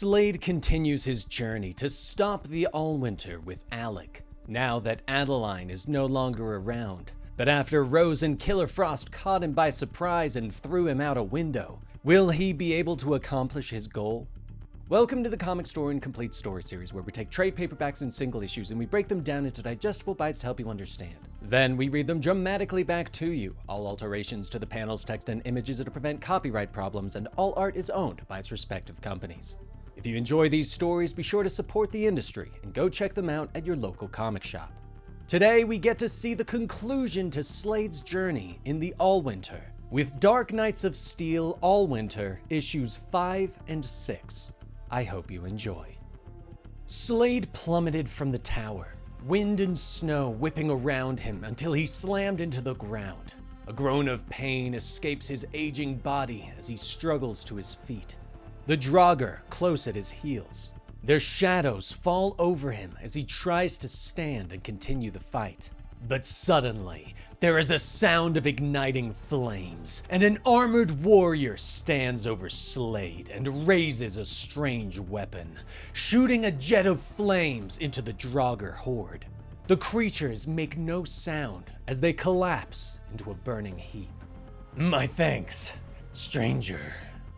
Slade continues his journey to stop the Allwinter with Alec, now that Adeline is no longer around. But after Rose and Killer Frost caught him by surprise and threw him out a window, will he be able to accomplish his goal? Welcome to the Comicstorian Complete Story Series, where we take trade paperbacks and single issues and we break them down into digestible bites to help you understand. Then we read them dramatically back to you. All alterations to the panels, text, and images are to prevent copyright problems, and all art is owned by its respective companies. If you enjoy these stories, be sure to support the industry and go check them out at your local comic shop. Today we get to see the conclusion to Slade's journey in the Allwinter, with Dark Knights of Steel Allwinter issues 5 and 6. I hope you enjoy. Slade plummeted from the tower, wind and snow whipping around him until he slammed into the ground. A groan of pain escapes his aging body as he struggles to his feet. The Draugr close at his heels. Their shadows fall over him as he tries to stand and continue the fight. But suddenly, there is a sound of igniting flames, and an armored warrior stands over Slade and raises a strange weapon, shooting a jet of flames into the Draugr horde. The creatures make no sound as they collapse into a burning heap. "My thanks, stranger,"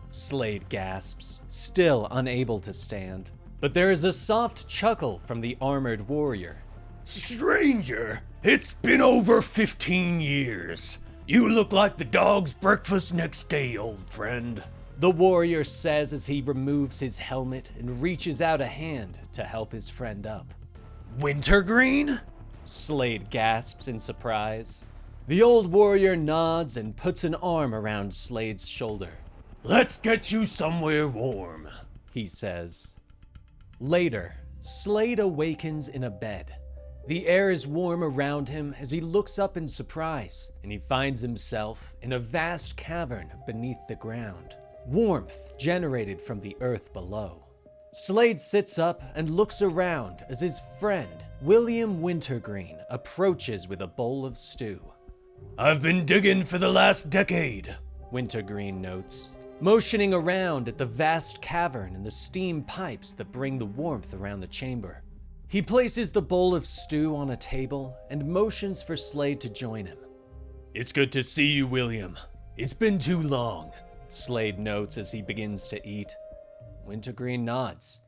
Slade gasps, still unable to stand. But there is a soft chuckle from the armored warrior. "Stranger, it's been over 15 years. You look like the dog's breakfast next day, old friend," the warrior says as he removes his helmet and reaches out a hand to help his friend up. "Wintergreen?" Slade gasps in surprise. The old warrior nods and puts an arm around Slade's shoulder. "Let's get you somewhere warm," he says. Later, Slade awakens in a bed. The air is warm around him as he looks up in surprise, and he finds himself in a vast cavern beneath the ground, warmth generated from the earth below. Slade sits up and looks around as his friend, William Wintergreen, approaches with a bowl of stew. "I've been digging for the last decade," Wintergreen notes, motioning around at the vast cavern and the steam pipes that bring the warmth around the chamber. He places the bowl of stew on a table and motions for Slade to join him. "It's good to see you, William. It's been too long," Slade notes as he begins to eat. Wintergreen nods.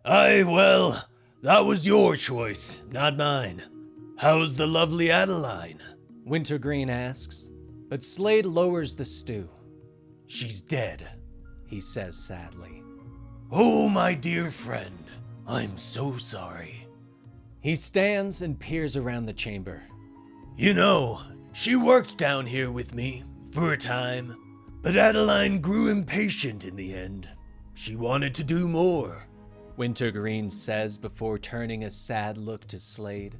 "Aye, well, that was your choice, not mine. How's the lovely Adeline?" Wintergreen asks, but Slade lowers the stew. "She's dead," he says sadly. "Oh, my dear friend, I'm so sorry." He stands and peers around the chamber. "You know, she worked down here with me for a time, but Adeline grew impatient in the end. She wanted to do more," Wintergreen says before turning a sad look to Slade.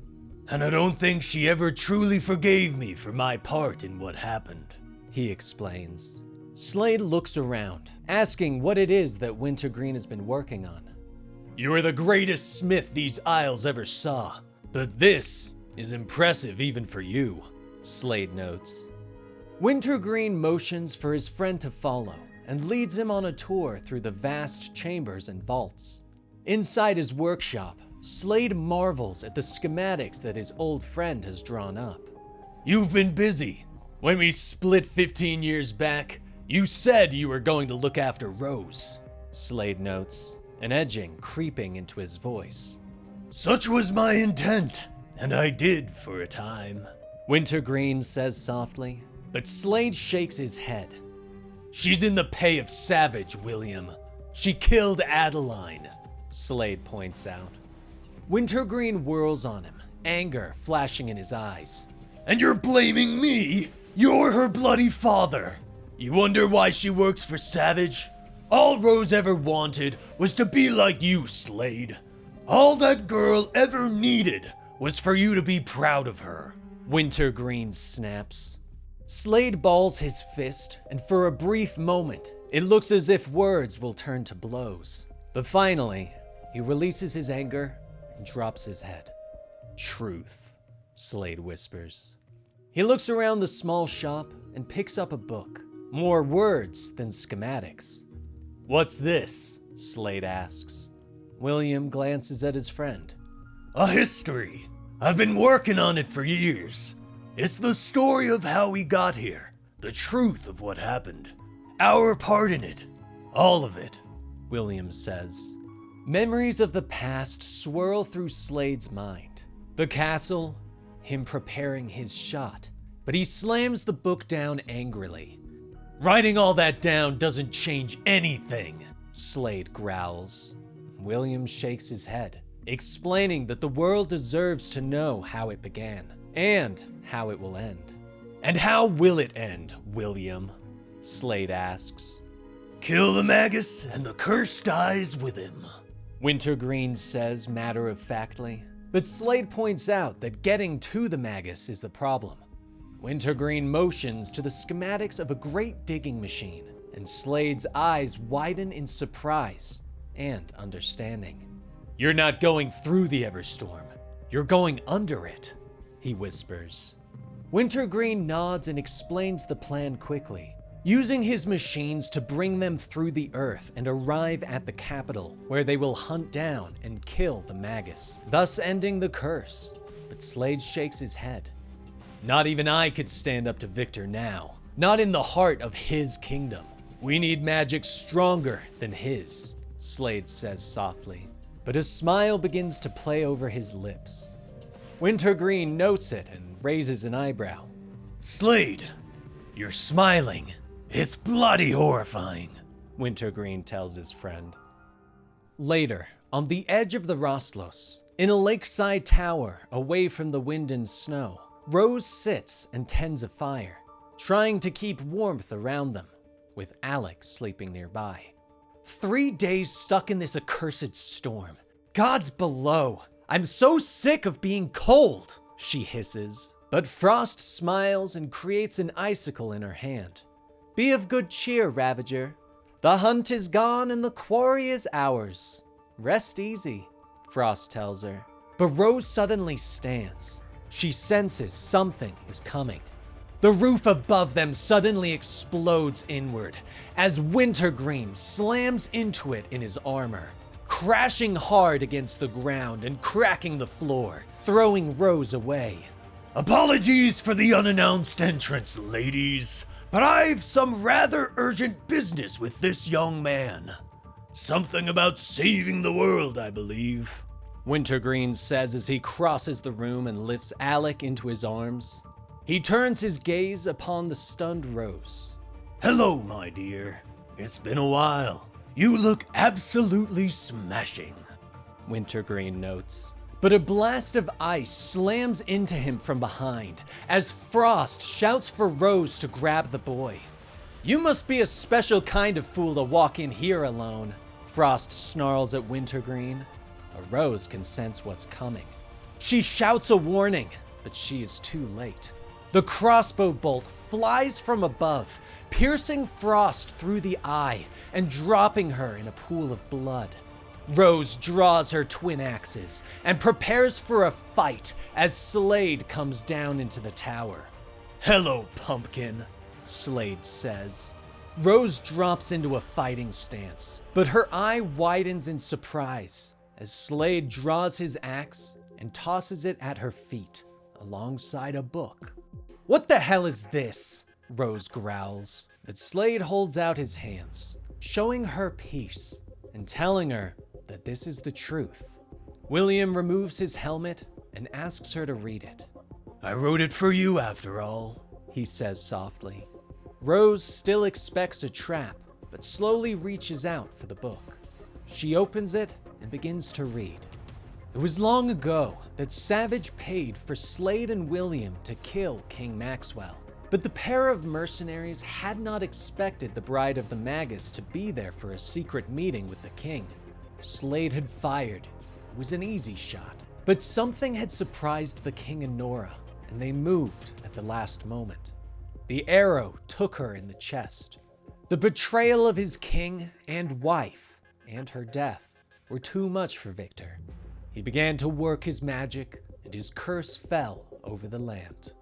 "And I don't think she ever truly forgave me for my part in what happened," he explains. Slade looks around, asking what it is that Wintergreen has been working on. "You're the greatest smith these Isles ever saw, but this is impressive even for you," Slade notes. Wintergreen motions for his friend to follow and leads him on a tour through the vast chambers and vaults. Inside his workshop, Slade marvels at the schematics that his old friend has drawn up. "You've been busy. When we split 15 years back, you said you were going to look after Rose," Slade notes, an edging creeping into his voice. "Such was my intent, and I did for a time," Wintergreen says softly, but Slade shakes his head. "She's in the pay of Savage, William. She killed Adeline," Slade points out. Wintergreen whirls on him, anger flashing in his eyes. "And you're blaming me? You're her bloody father. You wonder why she works for Savage? All Rose ever wanted was to be like you, Slade. All that girl ever needed was for you to be proud of her," Wintergreen snaps. Slade balls his fist, and for a brief moment, it looks as if words will turn to blows. But finally, he releases his anger and drops his head. "Truth," Slade whispers. He looks around the small shop and picks up a book. More words than schematics. "What's this?" Slade asks. William glances at his friend. A history. I've been working on it for years. It's the story of how we got here, the truth of what happened, our part in it, all of it, William says. Memories of the past swirl through Slade's mind. The castle, him preparing his shot, but he slams the book down angrily. Writing all that down doesn't change anything, Slade growls. William shakes his head, explaining that the world deserves to know how it began, and how it will end. And how will it end, William? Slade asks. Kill the Magus, and the curse dies with him, Wintergreen says matter-of-factly, but Slade points out that getting to the Magus is the problem. Wintergreen motions to the schematics of a great digging machine, and Slade's eyes widen in surprise and understanding. You're not going through the Everstorm. You're going under it, he whispers. Wintergreen nods and explains the plan quickly, using his machines to bring them through the earth and arrive at the capital, where they will hunt down and kill the Magus, thus ending the curse. But Slade shakes his head. Not even I could stand up to Victor now. Not in the heart of his kingdom. We need magic stronger than his, Slade says softly, but a smile begins to play over his lips. Wintergreen notes it and raises an eyebrow. Slade, you're smiling. It's bloody horrifying, Wintergreen tells his friend. Later, on the edge of the Rostlos, in a lakeside tower away from the wind and snow, Rose sits and tends a fire, trying to keep warmth around them, with Alec sleeping nearby. 3 days stuck in this accursed storm. God's below. I'm so sick of being cold, she hisses. But Frost smiles and creates an icicle in her hand. Be of good cheer, Ravager. The hunt is gone and the quarry is ours. Rest easy, Frost tells her. But Rose suddenly stands. She senses something is coming. The roof above them suddenly explodes inward as Wintergreen slams into it in his armor, crashing hard against the ground and cracking the floor, throwing Rose away. Apologies for the unannounced entrance, ladies, but I've some rather urgent business with this young man. Something about saving the world, I believe, Wintergreen says as he crosses the room and lifts Alec into his arms. He turns his gaze upon the stunned Rose. Hello, my dear. It's been a while. You look absolutely smashing, Wintergreen notes. But a blast of ice slams into him from behind as Frost shouts for Rose to grab the boy. You must be a special kind of fool to walk in here alone, Frost snarls at Wintergreen. But Rose can sense what's coming. She shouts a warning, but she is too late. The crossbow bolt flies from above, piercing Frost through the eye and dropping her in a pool of blood. Rose draws her twin axes and prepares for a fight as Slade comes down into the tower. Hello, pumpkin, Slade says. Rose drops into a fighting stance, but her eye widens in surprise as Slade draws his axe and tosses it at her feet alongside a book. What the hell is this? Rose growls, but Slade holds out his hands, showing her peace and telling her that this is the truth. William removes his helmet and asks her to read it. I wrote it for you after all, he says softly. Rose still expects a trap, but slowly reaches out for the book. She opens it and begins to read. It was long ago that Savage paid for Slade and William to kill King Maxwell, but the pair of mercenaries had not expected the Bride of the Magus to be there for a secret meeting with the king. Slade had fired. It was an easy shot, but something had surprised the king and Nora, and they moved at the last moment. The arrow took her in the chest. The betrayal of his king and wife and her death were too much for Victor. He began to work his magic, and his curse fell over the land.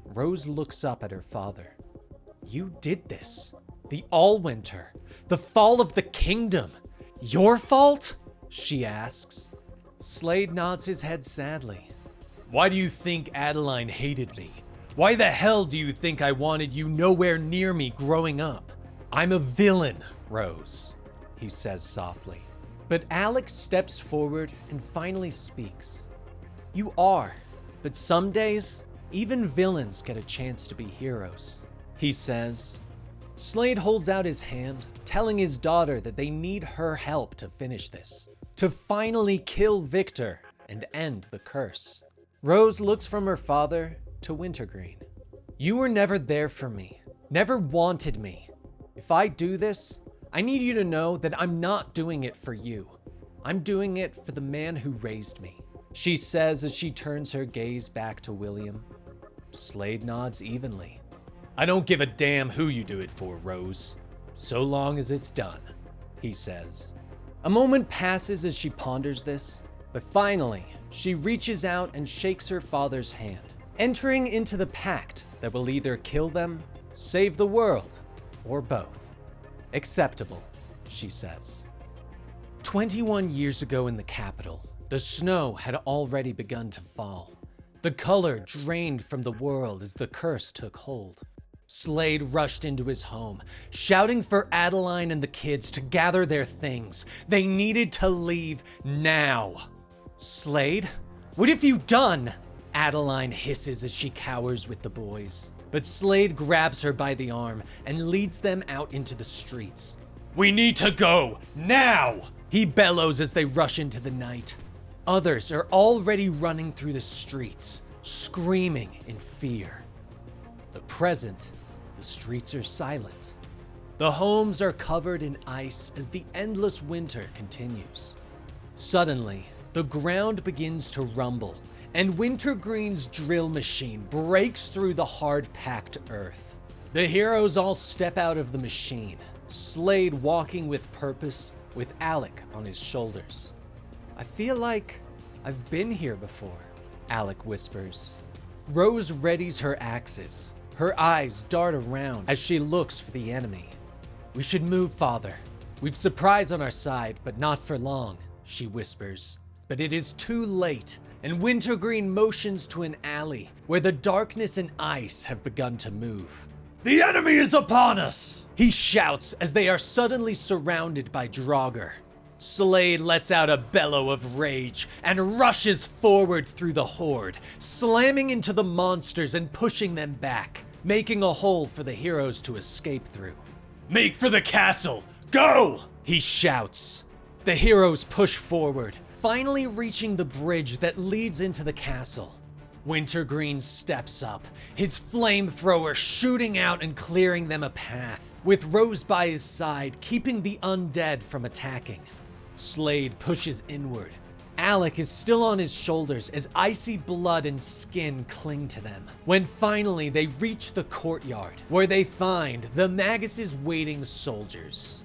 Rose looks up at her father. You did this. The Allwinter. The fall of the kingdom. Your fault? She asks. Slade nods his head sadly. Why do you think Adeline hated me? Why the hell do you think I wanted you nowhere near me growing up? I'm a villain, Rose, he says softly. But Alex steps forward and finally speaks. You are, but some days, even villains get a chance to be heroes, he says. Slade holds out his hand, telling his daughter that they need her help to finish this, to finally kill Victor and end the curse. Rose looks from her father to Wintergreen. You were never there for me, never wanted me. If I do this, I need you to know that I'm not doing it for you. I'm doing it for the man who raised me, she says as she turns her gaze back to William. Slade nods evenly. I don't give a damn who you do it for, Rose, so long as it's done, he says. A moment passes as she ponders this, but finally, she reaches out and shakes her father's hand, entering into the pact that will either kill them, save the world, or both. Acceptable, she says. 21 years ago in the capital, the snow had already begun to fall. The color drained from the world as the curse took hold. Slade rushed into his home, shouting for Adeline and the kids to gather their things. They needed to leave now. Slade, what have you done? Adeline hisses as she cowers with the boys. But Slade grabs her by the arm and leads them out into the streets. We need to go, now! He bellows as they rush into the night. Others are already running through the streets, screaming in fear. The present, the streets are silent. The homes are covered in ice as the endless winter continues. Suddenly, the ground begins to rumble, and Wintergreen's drill machine breaks through the hard-packed earth. The heroes all step out of the machine, Slade walking with purpose, with Alec on his shoulders. I feel like I've been here before, Alec whispers. Rose readies her axes. Her eyes dart around as she looks for the enemy. We should move, Father. We've surprise on our side, but not for long, she whispers. But it is too late, and Wintergreen motions to an alley where the darkness and ice have begun to move. The enemy is upon us! He shouts as they are suddenly surrounded by Draugr. Slade lets out a bellow of rage and rushes forward through the horde, slamming into the monsters and pushing them back, making a hole for the heroes to escape through. Make for the castle! Go! He shouts. The heroes push forward, finally reaching the bridge that leads into the castle. Wintergreen steps up, his flamethrower shooting out and clearing them a path, with Rose by his side keeping the undead from attacking. Slade pushes inward. Alec is still on his shoulders as icy blood and skin cling to them. When finally they reach the courtyard, where they find the Magus' waiting soldiers.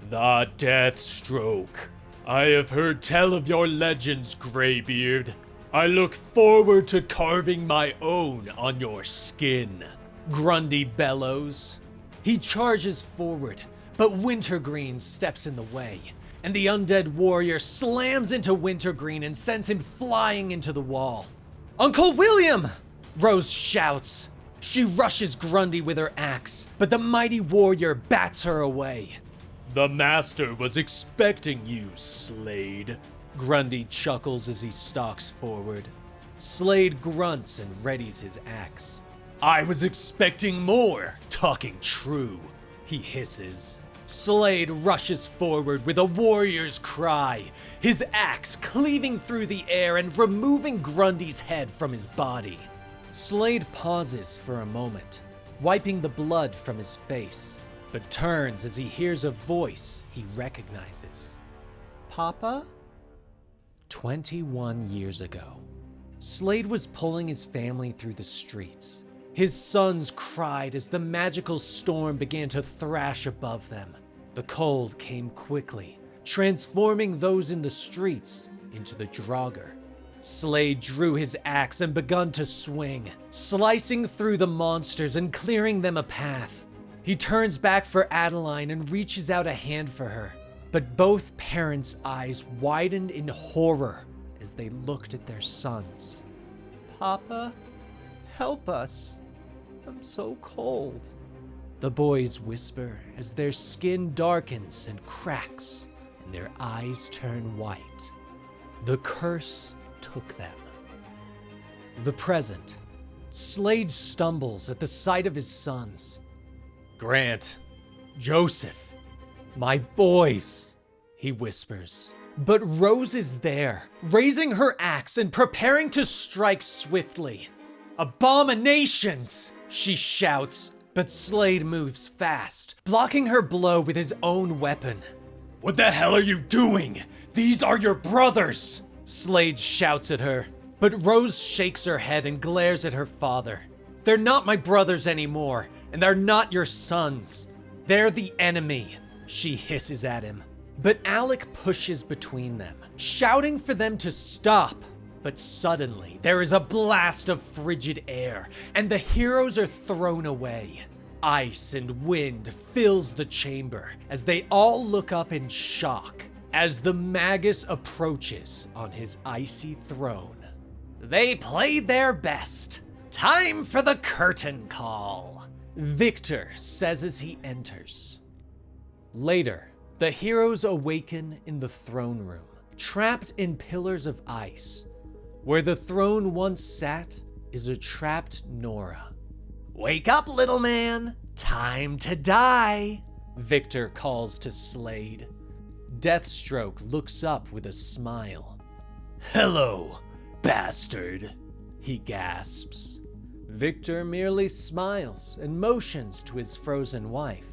The Deathstroke. I have heard tell of your legends, Greybeard. I look forward to carving my own on your skin. Grundy bellows. He charges forward, but Wintergreen steps in the way, and the undead warrior slams into Wintergreen and sends him flying into the wall. Uncle William! Rose shouts. She rushes Grundy with her axe, but the mighty warrior bats her away. The master was expecting you, Slade. Grundy chuckles as he stalks forward. Slade grunts and readies his axe. I was expecting more, talking true, he hisses. Slade rushes forward with a warrior's cry, his axe cleaving through the air and removing Grundy's head from his body. Slade pauses for a moment, wiping the blood from his face, but turns as he hears a voice he recognizes. Papa? 21 years ago, Slade was pulling his family through the streets. His sons cried as the magical storm began to thrash above them. The cold came quickly, transforming those in the streets into the Draugr. Slade drew his axe and begun to swing, slicing through the monsters and clearing them a path. He turns back for Adeline and reaches out a hand for her, But both parents' eyes widened in horror as they looked at their sons. "Papa, help us. I'm so cold," the boys whisper as their skin darkens and cracks and their eyes turn white. The curse took them. The present. Slade stumbles at the sight of his sons. "Grant, Joseph, my boys," he whispers. But Rose is there, raising her axe and preparing to strike swiftly. "Abominations!" she shouts, but Slade moves fast, blocking her blow with his own weapon. "What the hell are you doing? These are your brothers!" Slade shouts at her, but Rose shakes her head and glares at her father. "They're not my brothers anymore, and they're not your sons. They're the enemy," she hisses at him. But Alec pushes between them, shouting for them to stop. But suddenly, there is a blast of frigid air, and the heroes are thrown away. Ice and wind fills the chamber as they all look up in shock as the Magus approaches on his icy throne. "They played their best. Time for the curtain call," Victor says as he enters. Later, the heroes awaken in the throne room, trapped in pillars of ice. Where the throne once sat is a trapped Nora. "Wake up, little man. Time to die," Victor calls to Slade. Deathstroke looks up with a smile. "Hello, bastard," he gasps. Victor merely smiles and motions to his frozen wife.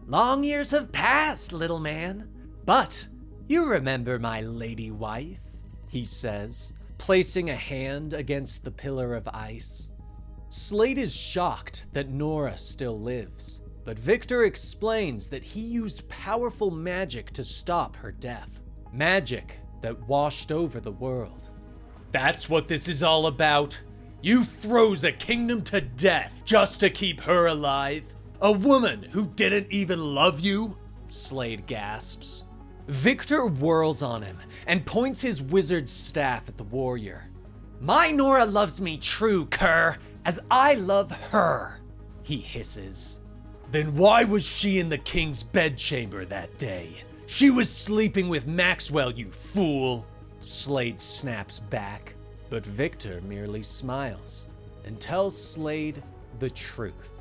"Long years have passed, little man, but you remember my lady wife," he says, placing a hand against the pillar of ice. Slade is shocked that Nora still lives, but Victor explains that he used powerful magic to stop her death. Magic that washed over the world. "That's what this is all about. You froze a kingdom to death just to keep her alive. A woman who didn't even love you?" Slade gasps. Victor whirls on him and points his wizard staff at the warrior. "My Nora loves me true, cur, as I love her," he hisses. "Then why was she in the king's bedchamber that day? She was sleeping with Maxwell, you fool!" Slade snaps back, but Victor merely smiles and tells Slade the truth.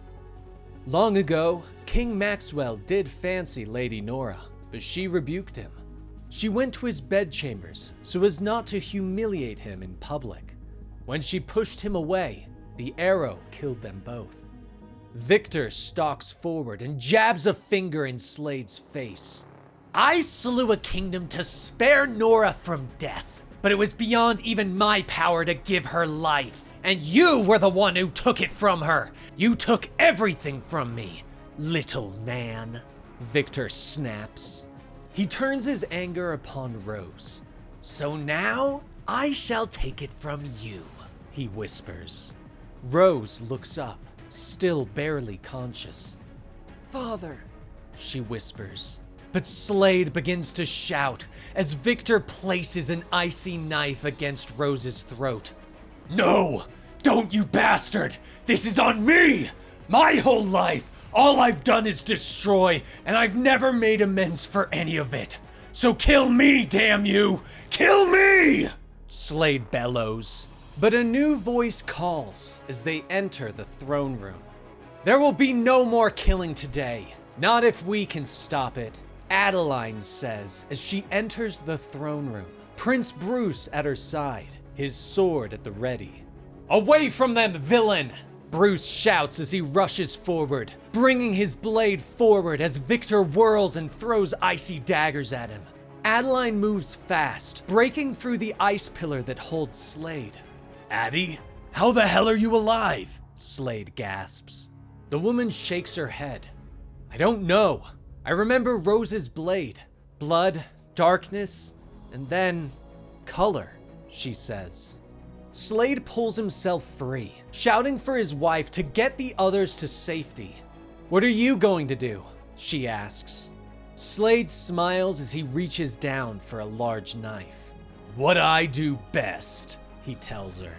Long ago, King Maxwell did fancy Lady Nora, but she rebuked him. She went to his bedchambers so as not to humiliate him in public. When she pushed him away, the arrow killed them both. Victor stalks forward and jabs a finger in Slade's face. "I slew a kingdom to spare Nora from death, but it was beyond even my power to give her life. And you were the one who took it from her. You took everything from me, little man," Victor snaps. He turns his anger upon Rose. "So now I shall take it from you," he whispers. Rose looks up, still barely conscious. "Father," she whispers. But Slade begins to shout as Victor places an icy knife against Rose's throat. "No! Don't, you bastard! This is on me! My whole life, all I've done is destroy, and I've never made amends for any of it. So kill me, damn you! Kill me!" Slade bellows. But a new voice calls as they enter the throne room. "There will be no more killing today. Not if we can stop it," Adeline says as she enters the throne room, Prince Bruce at her side, his sword at the ready. "Away from them, villain!" Bruce shouts as he rushes forward, bringing his blade forward as Victor whirls and throws icy daggers at him. Adeline moves fast, breaking through the ice pillar that holds Slade. "Addie, how the hell are you alive?" Slade gasps. The woman shakes her head. "I don't know. I remember Rose's blade. Blood, darkness, and then color," she says. Slade pulls himself free, shouting for his wife to get the others to safety. "What are you going to do?" she asks. Slade smiles as he reaches down for a large knife. What I do best, he tells her.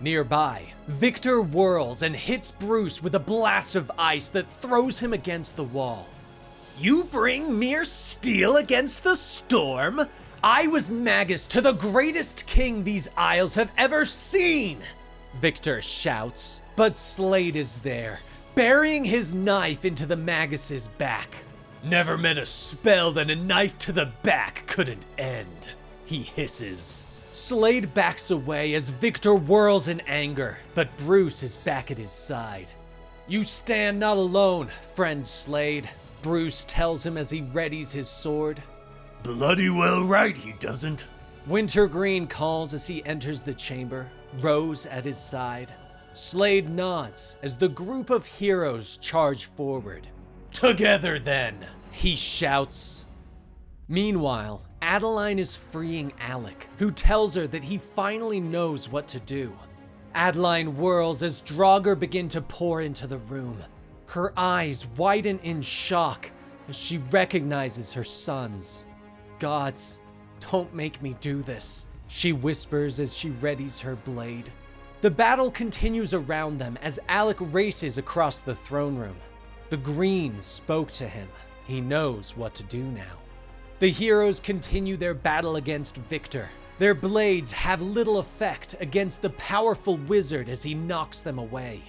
Nearby, Victor whirls and hits Bruce with a blast of ice that throws him against the wall. You bring mere steel against the storm? I was Magus to the greatest king these isles have ever seen, Victor shouts, but Slade is there, burying his knife into the Magus's back. Never met a spell that a knife to the back couldn't end, he hisses. Slade backs away as Victor whirls in anger, but Bruce is back at his side. You stand not alone, friend Slade, Bruce tells him as he readies his sword. Bloody well right he doesn't, Wintergreen calls as he enters the chamber, Rose at his side. Slade nods as the group of heroes charge forward. Together then, he shouts. Meanwhile, Adeline is freeing Alec, who tells her that he finally knows what to do. Adeline whirls as Draugr begin to pour into the room. Her eyes widen in shock as she recognizes her sons. Gods, don't make me do this, she whispers as she readies her blade. The battle continues around them as Alec races across the throne room. The Green spoke to him. He knows what to do now. The heroes continue their battle against Victor. Their blades have little effect against the powerful wizard as he knocks them away.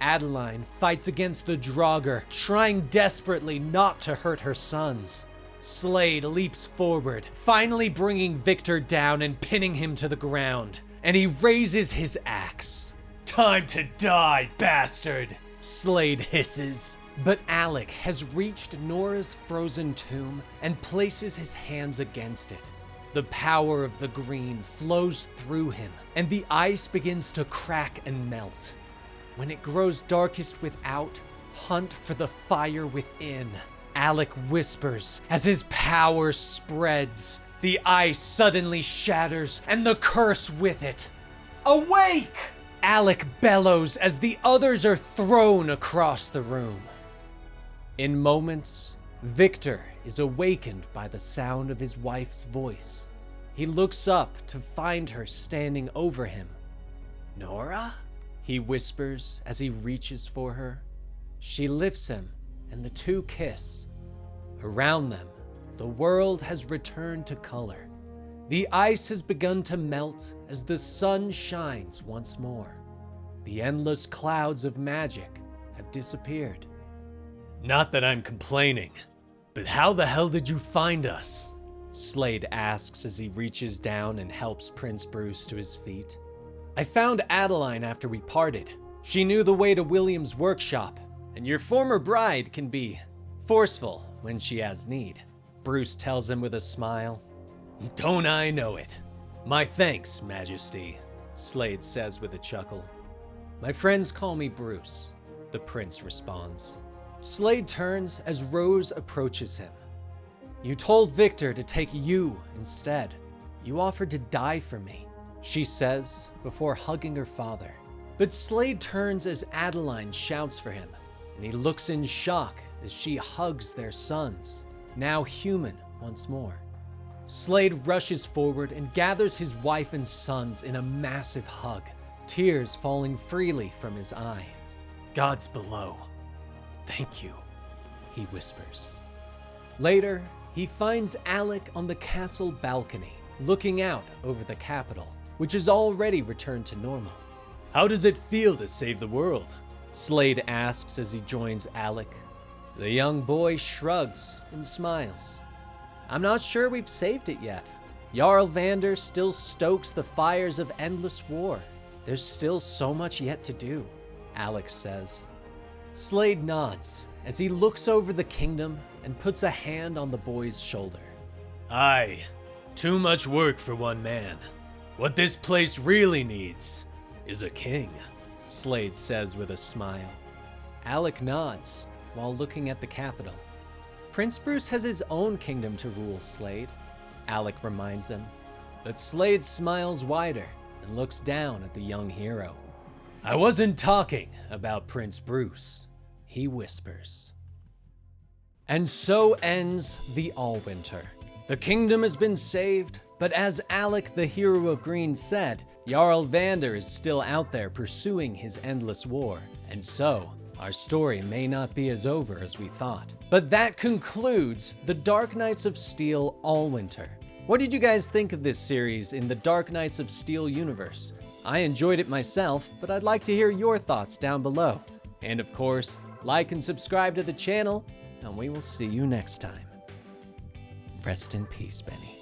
Adeline fights against the Draugr, trying desperately not to hurt her sons. Slade leaps forward, finally bringing Victor down and pinning him to the ground, and he raises his axe. Time to die, bastard, Slade hisses. But Alec has reached Nora's frozen tomb and places his hands against it. The power of the Green flows through him, and the ice begins to crack and melt. When it grows darkest without, hunt for the fire within, Alec whispers as his power spreads. The ice suddenly shatters, and the curse with it. Awake! Alec bellows as the others are thrown across the room. In moments, Victor is awakened by the sound of his wife's voice. He looks up to find her standing over him. Nora? He whispers as he reaches for her. She lifts him, and the two kiss. Around them, the world has returned to color. The ice has begun to melt as the sun shines once more. The endless clouds of magic have disappeared. Not that I'm complaining, but how the hell did you find us? Slade asks as he reaches down and helps Prince Bruce to his feet. I found Adeline after we parted. She knew the way to William's workshop, and your former bride can be forceful when she has need, Bruce tells him with a smile. Don't I know it? My thanks, Majesty, Slade says with a chuckle. My friends call me Bruce, the prince responds. Slade turns as Rose approaches him. You told Victor to take you instead. You offered to die for me, she says before hugging her father. But Slade turns as Adeline shouts for him, and he looks in shock as she hugs their sons, now human once more. Slade rushes forward and gathers his wife and sons in a massive hug, tears falling freely from his eye. Gods below, thank you, he whispers. Later, he finds Alec on the castle balcony, looking out over the capital, which has already returned to normal. How does it feel to save the world? Slade asks as he joins Alec. The young boy shrugs and smiles. I'm not sure we've saved it yet. Jarl Vander still stokes the fires of endless war. There's still so much yet to do, Alec says. Slade nods as he looks over the kingdom and puts a hand on the boy's shoulder. Aye, too much work for one man. What this place really needs is a king, Slade says with a smile. Alec nods while looking at the capital. Prince Bruce has his own kingdom to rule, Slade, Alec reminds him. But Slade smiles wider and looks down at the young hero. I wasn't talking about Prince Bruce, he whispers. And so ends the Allwinter. The kingdom has been saved, but as Alec, the hero of Green, said, Jarl Vander is still out there pursuing his endless war. And so, our story may not be as over as we thought. But that concludes the Dark Knights of Steel Allwinter. What did you guys think of this series in the Dark Knights of Steel universe? I enjoyed it myself, but I'd like to hear your thoughts down below. And of course, like and subscribe to the channel, and we will see you next time. Rest in peace, Benny.